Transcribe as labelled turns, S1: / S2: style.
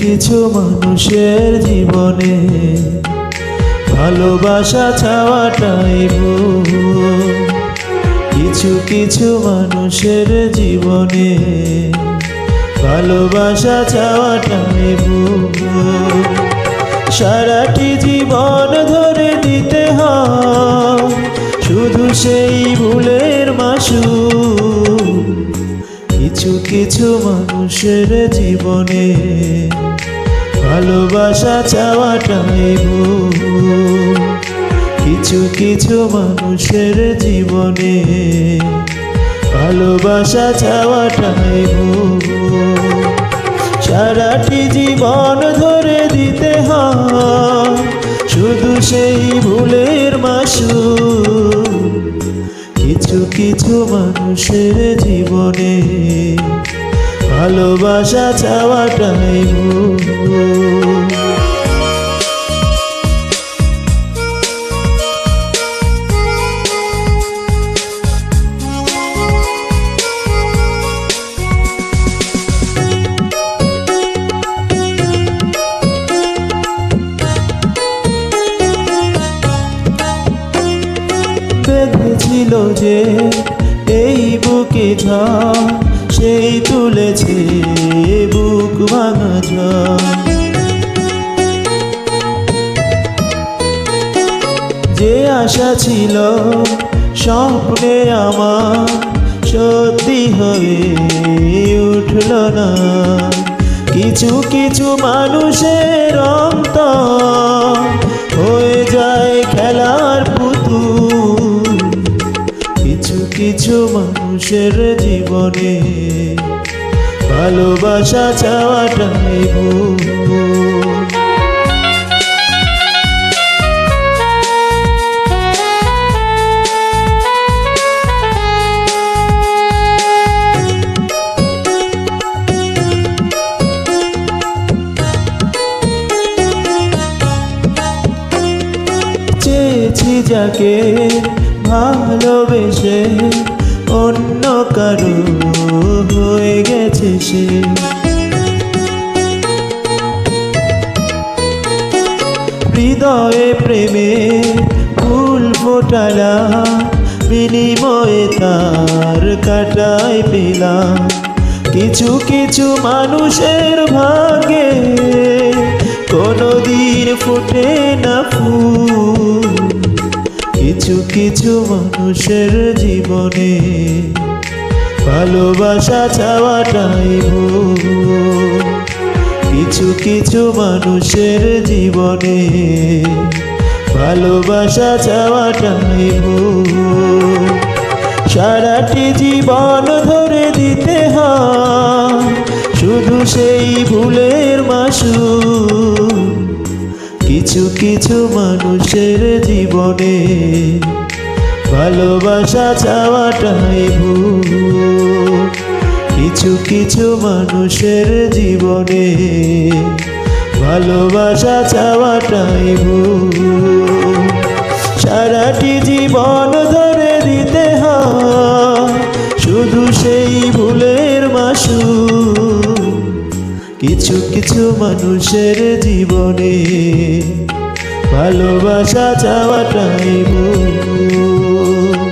S1: কিছু মানুষের জীবনে ভালোবাসা চাওয়াটাই ভুল। কিছু কিছু মানুষের জীবনে ভালোবাসা চাওয়াটাই ভুল। সারাটি জীবন ধরে দিতে হয় শুধু সেই ভুলের মাসুল। কিছু কিছু মানুষের জীবনে ভালোবাসা চাওয়াটাই ভুল। কিছু কিছু মানুষের জীবনে ভালোবাসা চাওয়াটাই ভুল। সারাটি জীবন ধরে দিতে হয় শুধু সেই ভুলের মাসুল। কিছু কিছু মানুষের জীবনে ভালোবাসা চাওয়াটাই ভুল। বেঁধেছিল যে এই বুকে ঝড়, সেই তুলেছে বুক ভাঙা ঝড়। যে আশা ছিল স্বপ্নে আমার সত্যি হয়ে উঠল না। কিছু কিছু মানুষের অন্তর হয়ে যায় খেলার পুতুল। কিছু কিছু মানুষের জীবনে ভালোবাসা চাওয়াটাই ভুল। চেয়েছি যাকে ভালোবেসে অন্য কারো হয়ে গেছে সে। হৃদয়ে প্রেমে ফুল ফোটালা, বিনিময়ে তার কাটায় পেলাম। কিছু কিছু মানুষের ভাগ্যে কোনোদিন ফোটে না ফুল। কিছু কিছু মানুষের জীবনে ভালোবাসা চাওয়াটাই ভুল। কিছু কিছু মানুষের জীবনে ভালোবাসা চাওয়াটাই ভুল। সারাটি জীবন ধরে দিতে হয় শুধু সেই ভুলের মাসুল। কিছু কিছু মানুষের জীবনে ভালোবাসা চাওয়াটাই ভুল। কিছু কিছু মানুষের জীবনে ভালোবাসা চাওয়াটাই ভুল। সারাটি জীবন ধরে দিতে হয় শুধু সেই ভুলের মাসুল। কিছু কিছু মানুষের জীবনে ভালোবাসা চাওয়াটাই ভুল।